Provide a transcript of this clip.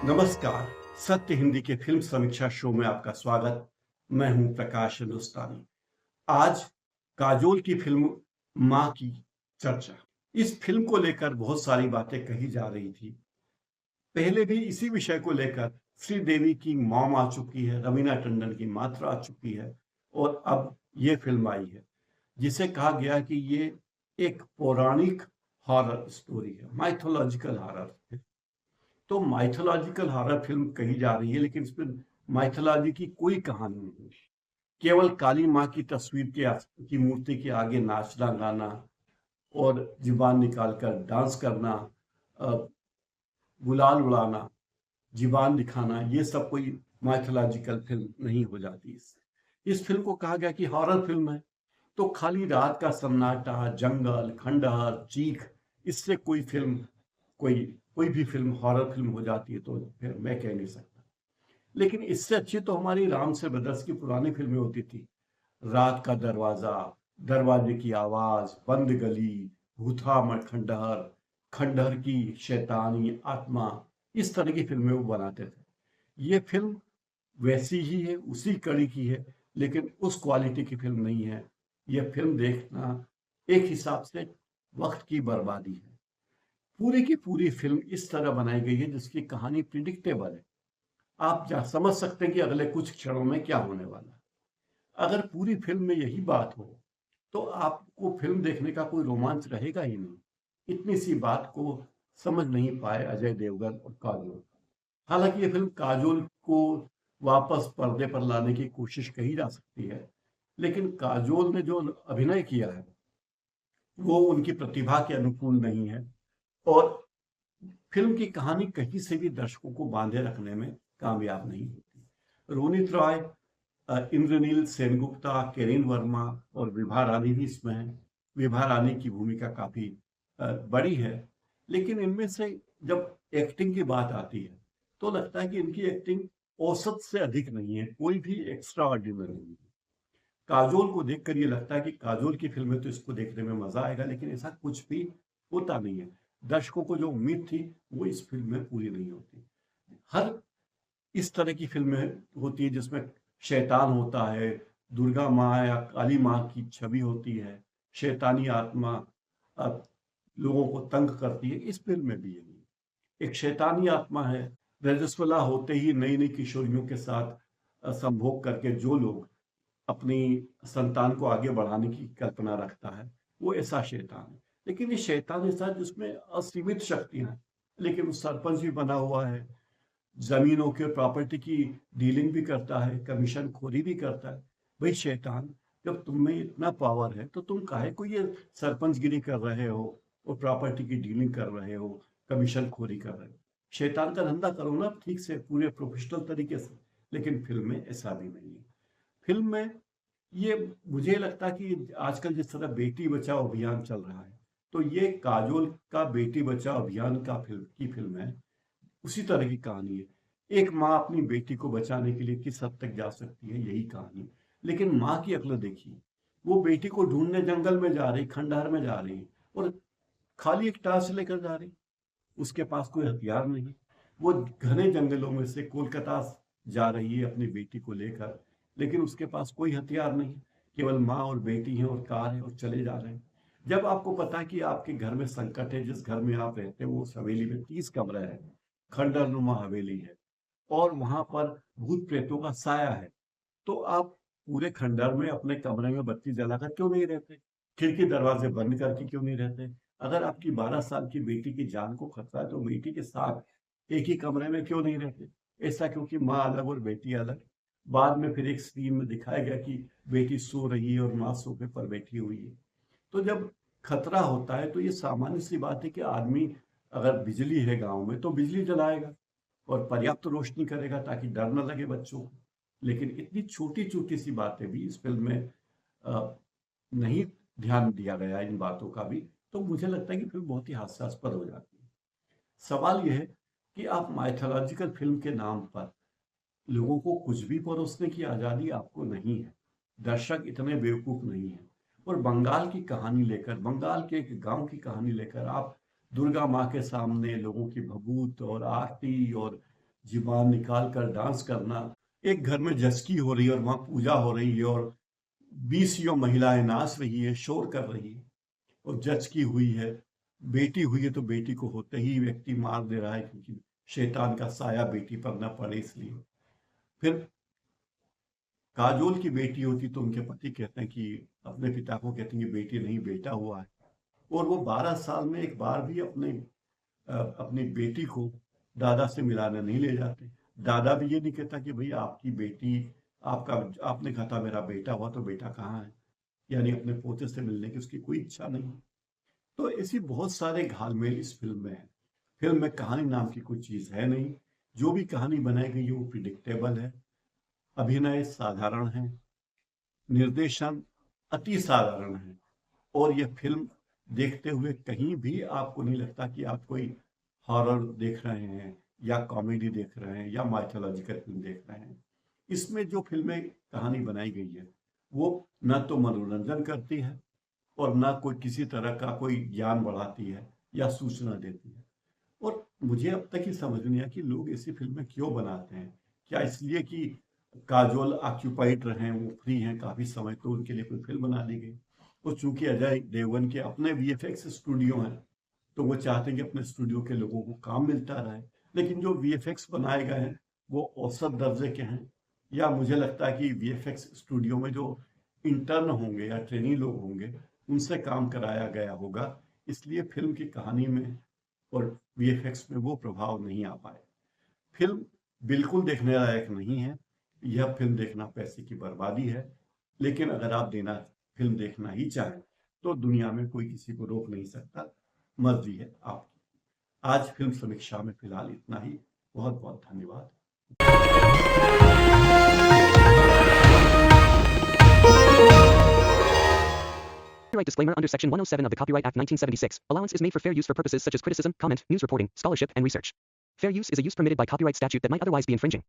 नमस्कार। सत्य हिंदी के फिल्म समीक्षा शो में आपका स्वागत। मैं हूं प्रकाश हिंदुस्तानी। आज काजोल की फिल्म मां की चर्चा। इस फिल्म को लेकर बहुत सारी बातें कही जा रही थी। पहले भी इसी विषय को लेकर श्रीदेवी की मॉम आ चुकी है, रवीना टंडन की मात्रा आ चुकी है और अब ये फिल्म आई है जिसे कहा गया कि ये एक पौराणिक हॉरर स्टोरी है, माइथोलॉजिकल हॉरर है। तो माइथोलॉजिकल हॉरर फिल्म कही जा रही है, लेकिन इसमें माइथोलॉजी की कोई कहानी नहीं है। केवल काली माँ की तस्वीर की मूर्ति के आगे नाचना गाना और जुबान निकालकर डांस करना, अ, गुलाल उड़ाना, जीवान दिखाना, ये सब कोई माइथोलॉजिकल फिल्म नहीं हो जाती इससे। इस फिल्म को कहा गया कि हॉरर फिल्म है, तो खाली रात का सन्नाटा, जंगल, खंडहर, चीख, इससे कोई कोई भी फिल्म हॉरर फिल्म हो जाती है तो फिर मैं कह नहीं सकता। लेकिन इससे अच्छी तो हमारी रामसे ब्रदर्स की पुरानी फिल्में होती थी। रात का दरवाजा, दरवाजे की आवाज, बंद गली, भूथामठ खंडहर, खंडहर की शैतानी आत्मा, इस तरह की फिल्में वो बनाते थे। ये फिल्म वैसी ही है, उसी कड़ी की है, लेकिन उस क्वालिटी की फिल्म नहीं है। यह फिल्म देखना एक हिसाब से वक्त की बर्बादी है। पूरी की पूरी फिल्म इस तरह बनाई गई है जिसकी कहानी प्रिडिक्टेबल है। आप समझ सकते हैं कि अगले कुछ क्षणों में क्या होने वाला है। अगर पूरी फिल्म में यही बात हो तो आपको फिल्म देखने का कोई रोमांच रहेगा ही नहीं। इतनी सी बात को समझ नहीं पाए अजय देवगन और काजोल। हालांकि ये फिल्म काजोल को वापस पर्दे पर लाने की कोशिश कही जा सकती है, लेकिन काजोल ने जो अभिनय किया है वो उनकी प्रतिभा के अनुकूल नहीं है और फिल्म की कहानी कहीं से भी दर्शकों को बांधे रखने में कामयाब नहीं होती। रोनित रॉय, इंद्रनील सेनगुप्ता, केरिन वर्मा और विभा रानी भी इसमें है। विभा रानी की भूमिका काफी बड़ी है, लेकिन इनमें से जब एक्टिंग की बात आती है तो लगता है कि इनकी एक्टिंग औसत से अधिक नहीं है, कोई भी एक्स्ट्रा ऑर्डिनरी नहीं है। काजोल को देखकर ये लगता है कि काजोल की फिल्म है तो इसको देखने में मजा आएगा, लेकिन ऐसा कुछ भी होता नहीं है। दर्शकों को जो उम्मीद थी वो इस फिल्म में पूरी नहीं होती। हर इस तरह की फिल्में होती है जिसमें शैतान होता है, दुर्गा माँ या काली माँ की छवि होती है, शैतानी आत्मा अ, लोगों को तंग करती है। इस फिल्म में भी यही है। एक शैतानी आत्मा है। रजस्वला होते ही नई नई किशोरियों के साथ संभोग करके जो लोग अपनी संतान को आगे बढ़ाने की कल्पना रखता है, वो ऐसा शैतान है। लेकिन ये शैतान ऐसा जिसमें असीमित शक्तियां हैं, लेकिन वो सरपंच भी बना हुआ है, जमीनों के प्रॉपर्टी की डीलिंग भी करता है, कमीशन खोरी भी करता है। भाई शैतान, जब तुम में इतना पावर है तो तुम काहे को ये सरपंचगिरी कर रहे हो और प्रॉपर्टी की डीलिंग कर रहे हो, कमीशन खोरी कर रहे हो। शैतान का धंधा करो ना ठीक से, पूरे प्रोफेशनल तरीके से। लेकिन फिल्म में ऐसा भी नहीं है। फिल्म में ये मुझे लगता है कि आजकल जिस तरह बेटी बचाओ अभियान चल रहा है, तो ये काजोल का बेटी बचाओ अभियान का फिल्म है। उसी तरह की कहानी है। एक माँ अपनी बेटी को बचाने के लिए किस हद तक जा सकती है, यही कहानी। लेकिन माँ की अक्ल देखिए, वो बेटी को ढूंढने जंगल में जा रही, खंडहर में जा रही और खाली एक टार्च लेकर जा रही। उसके पास कोई हथियार नहीं। वो घने जंगलों में से कोलकाता जा रही है अपनी बेटी को लेकर, लेकिन उसके पास कोई हथियार नहीं। केवल माँ और बेटी है और कार है और चले जा रहे हैं। जब आपको पता है कि आपके घर में संकट है, जिस घर में आप रहते हैं वो उस हवेली में 30 कमरे हैं, खंडहर नुमा हवेली है और वहां पर भूत प्रेतों का साया है, तो आप पूरे खंडहर में अपने कमरे में बत्ती जलाकर क्यों नहीं रहते? खिड़की दरवाजे बंद करके क्यों नहीं रहते? अगर आपकी 12 साल की बेटी की जान को खतरा है तो बेटी के साथ एक ही कमरे में क्यों नहीं रहते? ऐसा क्योंकि माँ अलग और बेटी अलग। बाद में फिर एक सीन में दिखाया गया कि बेटी सो रही है और माँ सोफे पर बैठी हुई है। तो जब खतरा होता है तो ये सामान्य सी बात है कि आदमी, अगर बिजली है गांव में तो बिजली जलाएगा और पर्याप्त रोशनी करेगा ताकि डर न लगे बच्चों को। लेकिन इतनी छोटी छोटी सी बातें भी इस फिल्म में अ, नहीं ध्यान दिया गया इन बातों का भी, तो मुझे लगता है कि फिल्म बहुत ही हास्यास्पद हो जाती है। सवाल यह है कि आप माइथोलॉजिकल फिल्म के नाम पर लोगों को कुछ भी परोसने की आजादी आपको नहीं है। दर्शक इतने बेवकूफ नहीं है। और बंगाल की कहानी लेकर, बंगाल के एक गांव की कहानी लेकर आप दुर्गा माँ के सामने लोगों की भभूत और आरती और जुबान निकाल कर डांस करना, एक घर में जचकी हो रही है और वहां पूजा हो रही है और 20 महिलाएं नाच रही है, शोर कर रही है, और जचकी हुई है, बेटी हुई है तो बेटी को होते ही व्यक्ति मार दे रहा है क्योंकि शैतान का साया बेटी पर न पड़े इसलिए। फिर काजोल की बेटी होती तो उनके पति कहते हैं कि अपने पिता को कहते हैं कि बेटी नहीं बेटा हुआ है, और वो 12 साल में एक बार भी अपनी बेटी को दादा से मिलाने नहीं ले जाते। दादा भी ये नहीं कहता कि भाई आपकी बेटी, आपका, आपने कहा था मेरा बेटा हुआ तो बेटा कहाँ है, यानी अपने पोते से मिलने की उसकी कोई इच्छा नहीं। तो ऐसी बहुत सारे घालमेल इस फिल्म में है। फिल्म में कहानी नाम की कोई चीज है नहीं, जो भी कहानी बनाई गई है वो प्रिडिक्टेबल है, अभिनय साधारण है, निर्देशन अति साधारण है, और यह फिल्म देखते हुए कहीं भी आपको नहीं लगता कि आप कोई हॉरर देख रहे हैं या कॉमेडी देख रहे हैं या माइथोलॉजिकल फिल्म देख रहे हैं। इसमें जो फिल्में कहानी बनाई गई है वो न तो मनोरंजन करती है और ना कोई किसी तरह का कोई ज्ञान बढ़ाती है या सूचना देती है। और मुझे अब तक ही समझ नहीं आया कि लोग ऐसी फिल्में क्यों बनाते हैं। क्या इसलिए कि काजोल ऑक्यूपाइड रहे, वो फ्री हैं काफी समय, तो उनके लिए कोई फिल्म बना दी गई। और चूंकि अजय देवगन के अपने वीएफएक्स स्टूडियो हैं तो वो चाहते हैं कि अपने स्टूडियो के लोगों को काम मिलता रहे, लेकिन जो वीएफएक्स बनाए गए हैं वो औसत दर्जे के हैं। या मुझे लगता है कि वीएफएक्स स्टूडियो में जो इंटर्न होंगे या ट्रेनी लोग होंगे उनसे काम कराया गया होगा, इसलिए फिल्म की कहानी में और वीएफएक्स में वो प्रभाव नहीं आ पाए। फिल्म बिल्कुल देखने लायक नहीं है, यह फिल्म देखना पैसे की बर्बादी है, लेकिन अगर आप फिल्म देखना ही चाहें तो दुनिया में कोई किसी को रोक नहीं सकता, मर्जी है आपकी। आज फिल्म समीक्षा में फिलहाल इतना ही। बहुत बहुत धन्यवाद। Copyright disclaimer under Section 107 of the Copyright Act 1976. Allowance is made for fair use for purposes such as criticism, comment, news reporting, scholarship, and research. Fair use is a use permitted by copyright statute that might otherwise be infringing.